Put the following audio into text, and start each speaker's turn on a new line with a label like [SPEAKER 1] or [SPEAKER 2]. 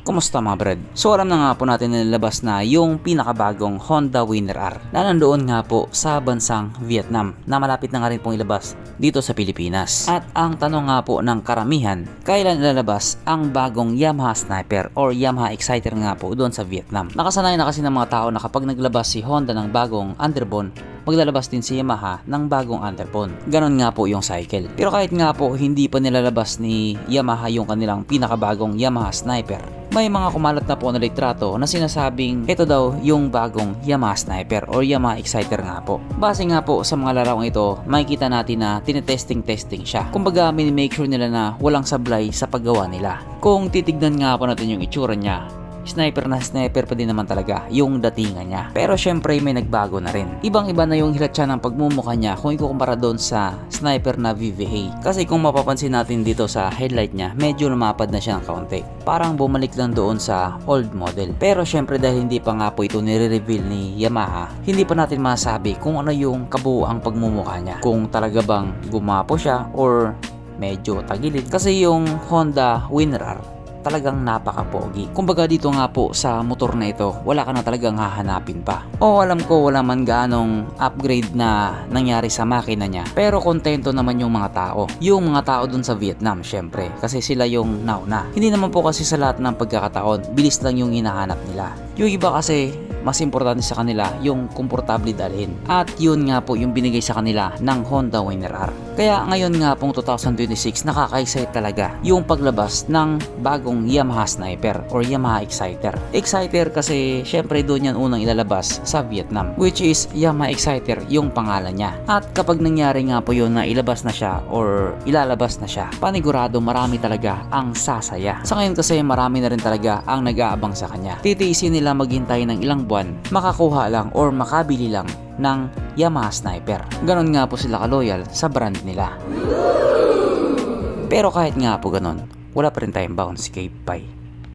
[SPEAKER 1] Kumusta mga brad? So alam na nga po natin na nilabas na yung pinakabagong Honda Winner R na nandoon nga po sa bansang Vietnam na malapit na nga rin pong ilabas dito sa Pilipinas. At ang tanong nga po ng karamihan, kailan ilalabas ang bagong Yamaha Sniper or Yamaha Exciter nga po doon sa Vietnam? Nakasanayan na kasi ng mga tao na kapag naglabas si Honda ng bagong underbone, maglalabas din si Yamaha ng bagong underbone. Ganon nga po yung cycle. Pero kahit nga po hindi pa nilalabas ni Yamaha yung kanilang pinakabagong Yamaha Sniper, may mga kumalat na po na litrato na sinasabing ito daw yung bagong Yamaha Sniper or Yamaha Exciter nga po. Base nga po sa mga larawang ito, makikita natin na tinetesting siya. Kumbaga, make sure nila na walang sablay sa paggawa nila. Kung titignan nga po natin yung itsura niya, sniper na sniper pa din naman talaga yung datingan niya. Pero syempre may nagbago na rin. Ibang-iba na yung hilatsya ng pagmumukha niya kung ikukumpara doon sa sniper na VVA. Kasi kung mapapansin natin dito sa headlight niya, medyo lumapad na siya ng kaunti. Parang bumalik lang doon sa old model. Pero syempre dahil hindi pa nga po ito nire-reveal ni Yamaha, hindi pa natin masabi kung ano yung kabuuang pagmumukha niya. Kung talaga bang gumapo siya or medyo tagilid. Kasi yung Honda Winner R talagang napaka-pogi. Kumbaga dito nga po sa motor na ito, wala ka na talagang hahanapin pa. O alam ko wala man ganong upgrade na nangyari sa makina niya, pero kontento naman yung mga tao. Yung mga tao dun sa Vietnam, syempre, kasi sila yung nauna. Hindi naman po kasi sa lahat ng pagkakataon, bilis lang yung hinahanap nila. Yung iba kasi, mas importante sa kanila yung komportable dalhin. At yun nga po yung binigay sa kanila ng Honda Winner R. Kaya ngayon nga pong 2026 nakaka-excite talaga yung paglabas ng bagong Yamaha Sniper or Yamaha Exciter. Exciter kasi syempre doon yan unang ilalabas sa Vietnam, which is Yamaha Exciter yung pangalan niya. At kapag nangyari nga po yun na ilabas na siya or ilalabas na siya, panigurado marami talaga ang sasaya. Sa ngayon kasi marami na rin talaga ang nag-aabang sa kanya. Titiisin nila maghintay ng ilang buwan, makakuha lang or makabili lang ng Yamaha Sniper. Ganon nga po sila kaloyal sa brand nila. Pero kahit nga po ganon, wala pa rin tayong bounce kay Pai.